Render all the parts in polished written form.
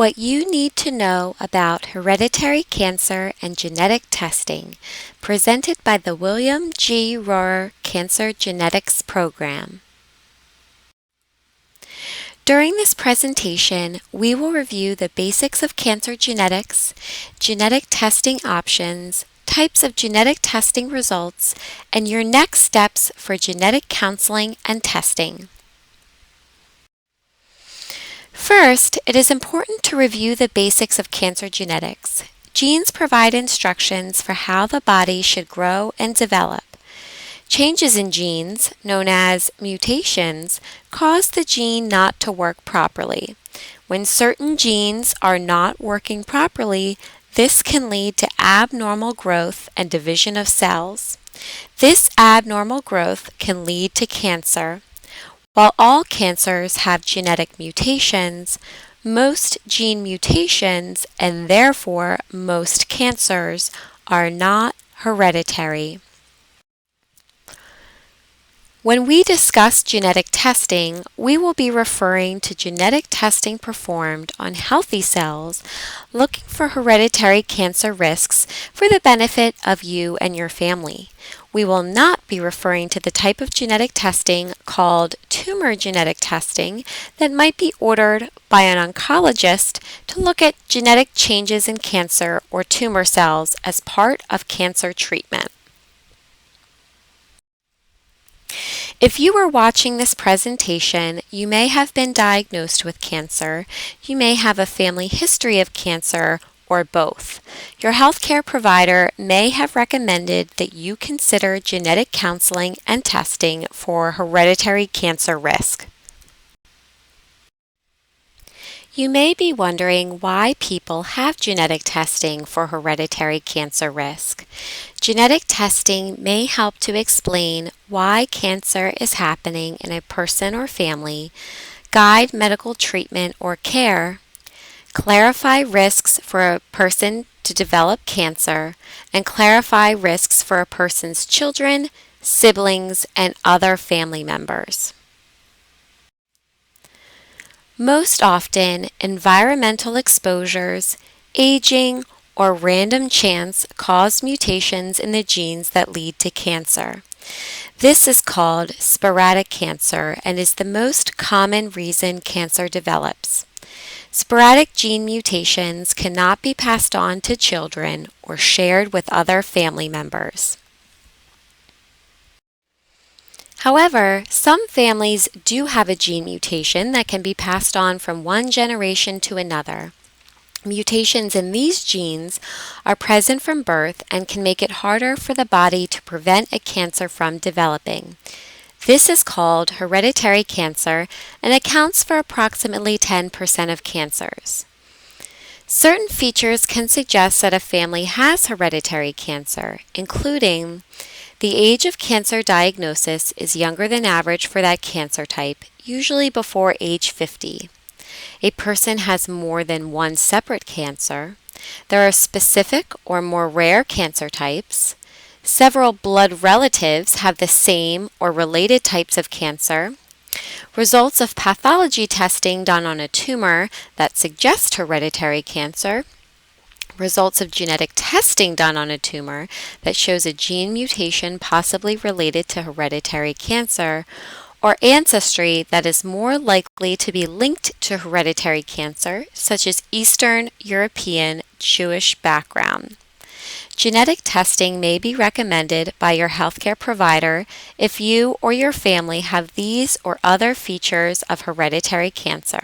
What you need to know about hereditary cancer and genetic testing, presented by the William G. Rohr Cancer Genetics Program. During this presentation, we will review the basics of cancer genetics, genetic testing options, types of genetic testing results, and your next steps for genetic counseling and testing. First, it is important to review the basics of cancer genetics. Genes provide instructions for how the body should grow and develop. Changes in genes, known as mutations, cause the gene not to work properly. When certain genes are not working properly, this can lead to abnormal growth and division of cells. This abnormal growth can lead to cancer. While all cancers have genetic mutations, most gene mutations, and therefore most cancers, are not hereditary. When we discuss genetic testing, we will be referring to genetic testing performed on healthy cells looking for hereditary cancer risks for the benefit of you and your family. We will not be referring to the type of genetic testing called tumor genetic testing that might be ordered by an oncologist to look at genetic changes in cancer or tumor cells as part of cancer treatment. If you are watching this presentation, you may have been diagnosed with cancer, you may have a family history of cancer, or both. Your healthcare provider may have recommended that you consider genetic counseling and testing for hereditary cancer risk. You may be wondering why people have genetic testing for hereditary cancer risk. Genetic testing may help to explain why cancer is happening in a person or family, guide medical treatment or care, clarify risks for a person to develop cancer, and clarify risks for a person's children, siblings, and other family members. Most often, environmental exposures, aging, or random chance cause mutations in the genes that lead to cancer. This is called sporadic cancer and is the most common reason cancer develops. Sporadic gene mutations cannot be passed on to children or shared with other family members. However, some families do have a gene mutation that can be passed on from one generation to another. Mutations in these genes are present from birth and can make it harder for the body to prevent a cancer from developing. This is called hereditary cancer and accounts for approximately 10% of cancers. Certain features can suggest that a family has hereditary cancer, including the age of cancer diagnosis is younger than average for that cancer type, usually before age 50. A person has more than one separate cancer. There are specific or more rare cancer types. Several blood relatives have the same or related types of cancer. Results of pathology testing done on a tumor that suggest hereditary cancer. Results of genetic testing done on a tumor that shows a gene mutation possibly related to hereditary cancer, or ancestry that is more likely to be linked to hereditary cancer, such as Eastern European Jewish background. Genetic testing may be recommended by your healthcare provider if you or your family have these or other features of hereditary cancer.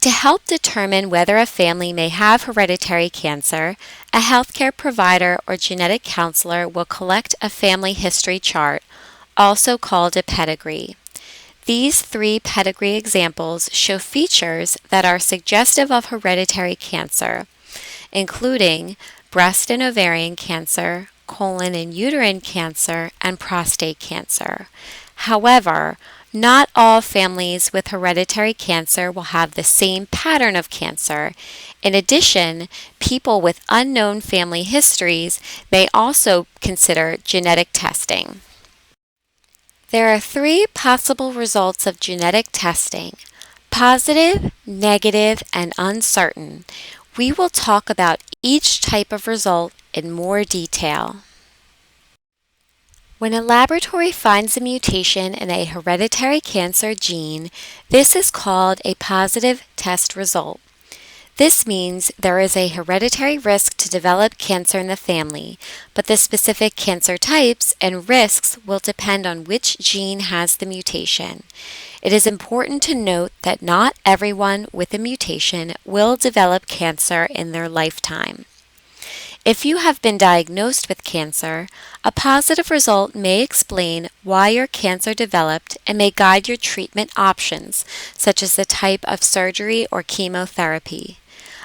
To help determine whether a family may have hereditary cancer, a healthcare provider or genetic counselor will collect a family history chart, also called a pedigree. These 3 pedigree examples show features that are suggestive of hereditary cancer, including breast and ovarian cancer, colon and uterine cancer, and prostate cancer. However, not all families with hereditary cancer will have the same pattern of cancer. In addition, people with unknown family histories may also consider genetic testing. There are 3 possible results of genetic testing: Positive, negative, and uncertain. We will talk about each type of result in more detail. When a laboratory finds a mutation in a hereditary cancer gene, this is called a positive test result. This means there is a hereditary risk to develop cancer in the family, but the specific cancer types and risks will depend on which gene has the mutation. It is important to note that not everyone with a mutation will develop cancer in their lifetime. If you have been diagnosed with cancer, a positive result may explain why your cancer developed and may guide your treatment options, such as the type of surgery or chemotherapy.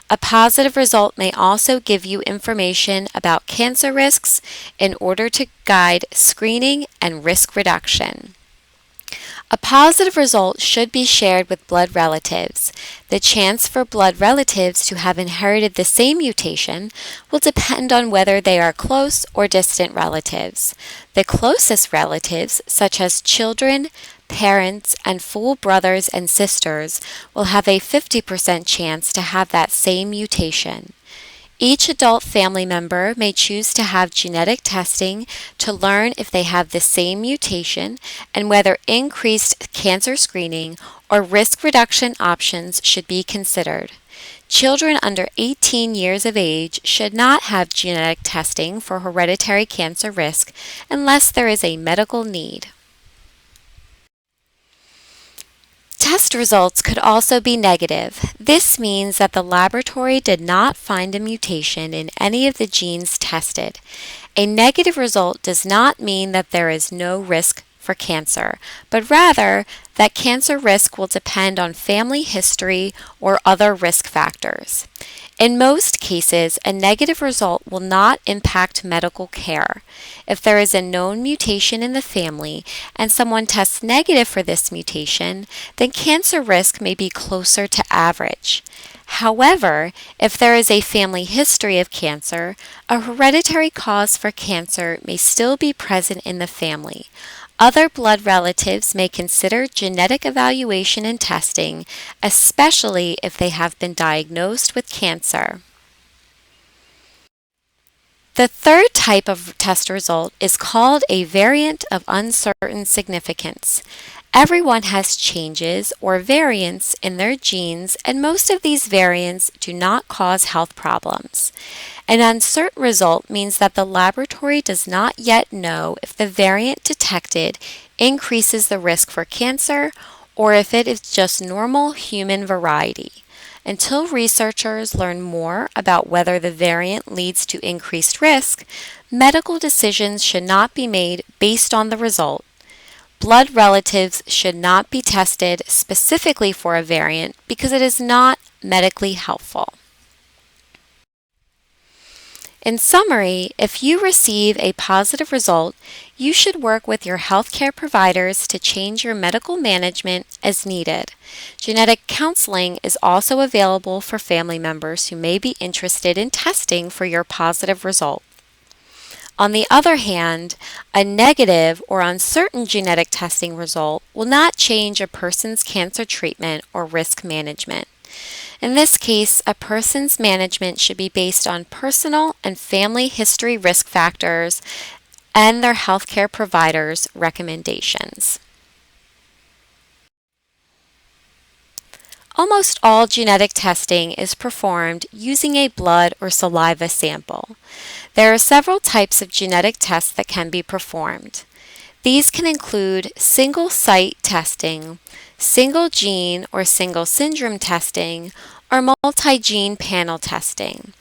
A positive result may also give you information about cancer risks in order to guide screening and risk reduction. A positive result should be shared with blood relatives. The chance for blood relatives to have inherited the same mutation will depend on whether they are close or distant relatives. The closest relatives, such as children, parents, and full brothers and sisters, will have a 50% chance to have that same mutation. Each adult family member may choose to have genetic testing to learn if they have the same mutation and whether increased cancer screening or risk reduction options should be considered. Children under 18 years of age should not have genetic testing for hereditary cancer risk unless there is a medical need. Test results could also be negative. This means that the laboratory did not find a mutation in any of the genes tested. A negative result does not mean that there is no risk for cancer, but rather that cancer risk will depend on family history or other risk factors. In most cases, a negative result will not impact medical care. If there is a known mutation in the family and someone tests negative for this mutation, then cancer risk may be closer to average. However, if there is a family history of cancer, a hereditary cause for cancer may still be present in the family. Other blood relatives may consider genetic evaluation and testing, especially if they have been diagnosed with cancer. The third type of test result is called a variant of uncertain significance. Everyone has changes or variants in their genes, and most of these variants do not cause health problems. An uncertain result means that the laboratory does not yet know if the variant detected increases the risk for cancer or if it is just normal human variety. Until researchers learn more about whether the variant leads to increased risk, medical decisions should not be made based on the result. Blood relatives should not be tested specifically for a variant because it is not medically helpful. In summary, if you receive a positive result, you should work with your healthcare providers to change your medical management as needed. Genetic counseling is also available for family members who may be interested in testing for your positive result. On the other hand, a negative or uncertain genetic testing result will not change a person's cancer treatment or risk management. In this case, a person's management should be based on personal and family history risk factors and their healthcare provider's recommendations. Almost all genetic testing is performed using a blood or saliva sample. There are several types of genetic tests that can be performed. These can include single-site testing, single gene or single syndrome testing, or multi-gene panel testing.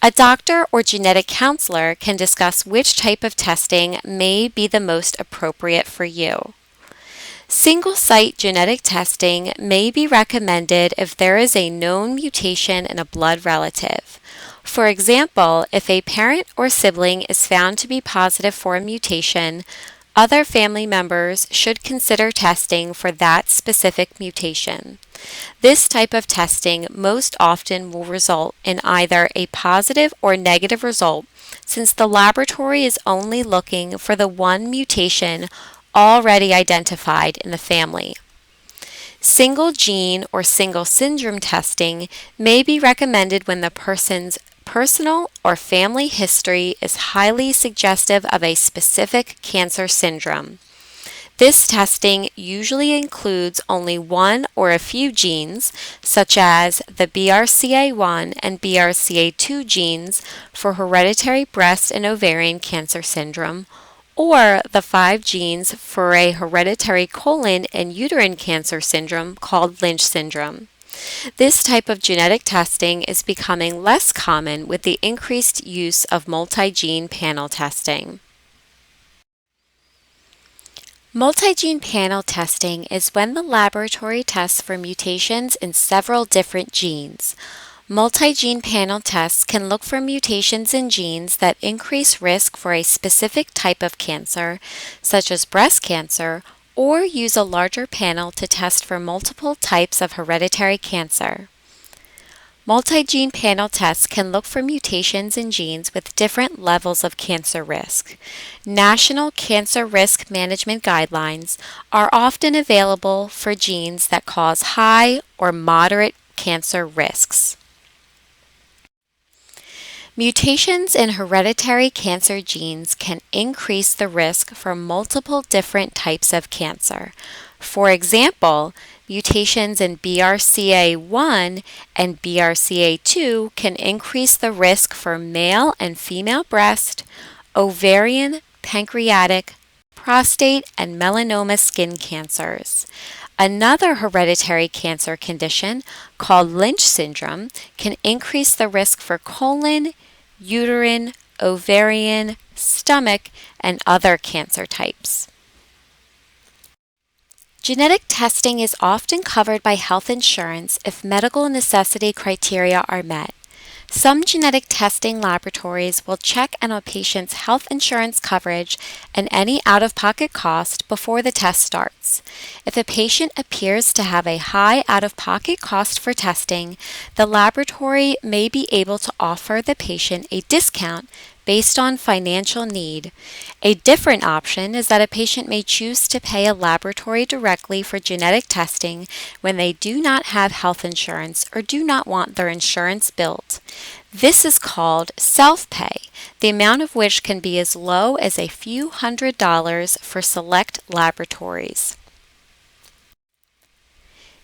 A doctor or genetic counselor can discuss which type of testing may be the most appropriate for you. Single-site genetic testing may be recommended if there is a known mutation in a blood relative. For example, if a parent or sibling is found to be positive for a mutation, other family members should consider testing for that specific mutation. This type of testing most often will result in either a positive or negative result, since the laboratory is only looking for the one mutation already identified in the family. Single gene or single syndrome testing may be recommended when the person's personal or family history is highly suggestive of a specific cancer syndrome. This testing usually includes only one or a few genes, such as the BRCA1 and BRCA2 genes for hereditary breast and ovarian cancer syndrome, or the 5 genes for a hereditary colon and uterine cancer syndrome called Lynch syndrome. This type of genetic testing is becoming less common with the increased use of multi-gene panel testing. Multi-gene panel testing is when the laboratory tests for mutations in several different genes. Multi-gene panel tests can look for mutations in genes that increase risk for a specific type of cancer, such as breast cancer, or use a larger panel to test for multiple types of hereditary cancer. Multi-gene panel tests can look for mutations in genes with different levels of cancer risk. National Cancer Risk Management Guidelines are often available for genes that cause high or moderate cancer risks. Mutations in hereditary cancer genes can increase the risk for multiple different types of cancer. For example, mutations in BRCA1 and BRCA2 can increase the risk for male and female breast, ovarian, pancreatic, prostate, and melanoma skin cancers. Another hereditary cancer condition, called Lynch syndrome, can increase the risk for colon, uterine, ovarian, stomach, and other cancer types. Genetic testing is often covered by health insurance if medical necessity criteria are met. Some genetic testing laboratories will check on a patient's health insurance coverage and any out-of-pocket cost before the test starts. If a patient appears to have a high out-of-pocket cost for testing, the laboratory may be able to offer the patient a discount based on financial need. A different option is that a patient may choose to pay a laboratory directly for genetic testing when they do not have health insurance or do not want their insurance billed. This is called self-pay, the amount of which can be as low as a few $100s for select laboratories.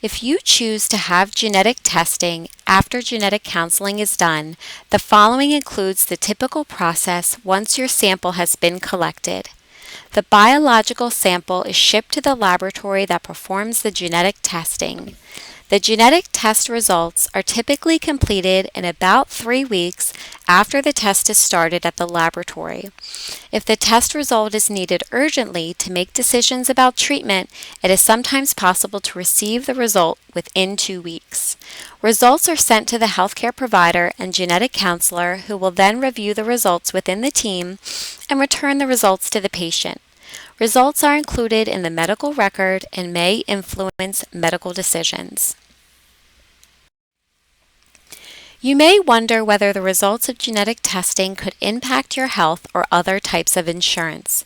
If you choose to have genetic testing after genetic counseling is done, the following includes the typical process once your sample has been collected. The biological sample is shipped to the laboratory that performs the genetic testing. The genetic test results are typically completed in about 3 weeks after the test is started at the laboratory. If the test result is needed urgently to make decisions about treatment, it is sometimes possible to receive the result within 2 weeks. Results are sent to the healthcare provider and genetic counselor, who will then review the results within the team and return the results to the patient. Results are included in the medical record and may influence medical decisions. You may wonder whether the results of genetic testing could impact your health or other types of insurance.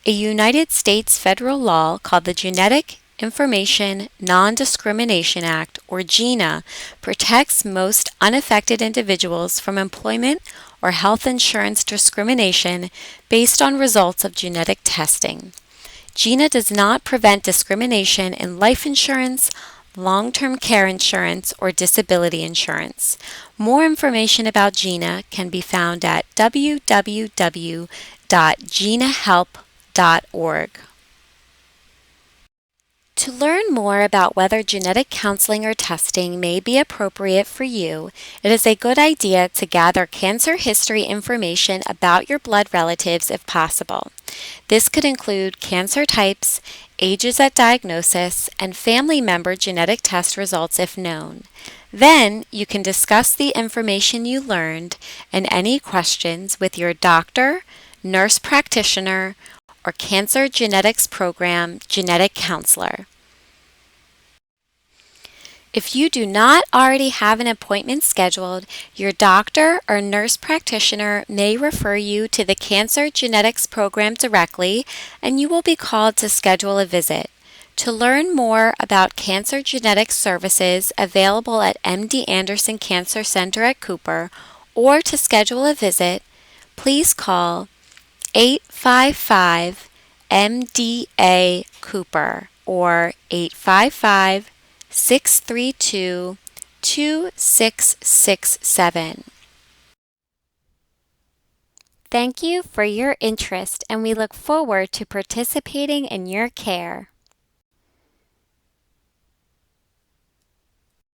A United States federal law called the Genetic Information Non-Discrimination Act, or GINA, protects most unaffected individuals from employment or health insurance discrimination based on results of genetic testing. GINA does not prevent discrimination in life insurance, long-term care insurance, or disability insurance. More information about GINA can be found at www.ginahelp.org. To learn more about whether genetic counseling or testing may be appropriate for you, it is a good idea to gather cancer history information about your blood relatives if possible. This could include cancer types, ages at diagnosis, and family member genetic test results if known. Then you can discuss the information you learned and any questions with your doctor, nurse practitioner, or Cancer Genetics Program genetic counselor. If you do not already have an appointment scheduled, your doctor or nurse practitioner may refer you to the Cancer Genetics Program directly, and you will be called to schedule a visit. To learn more about cancer genetics services available at MD Anderson Cancer Center at Cooper or to schedule a visit, please call 855 MDA Cooper or 855 632 2667. Thank you for your interest, and we look forward to participating in your care.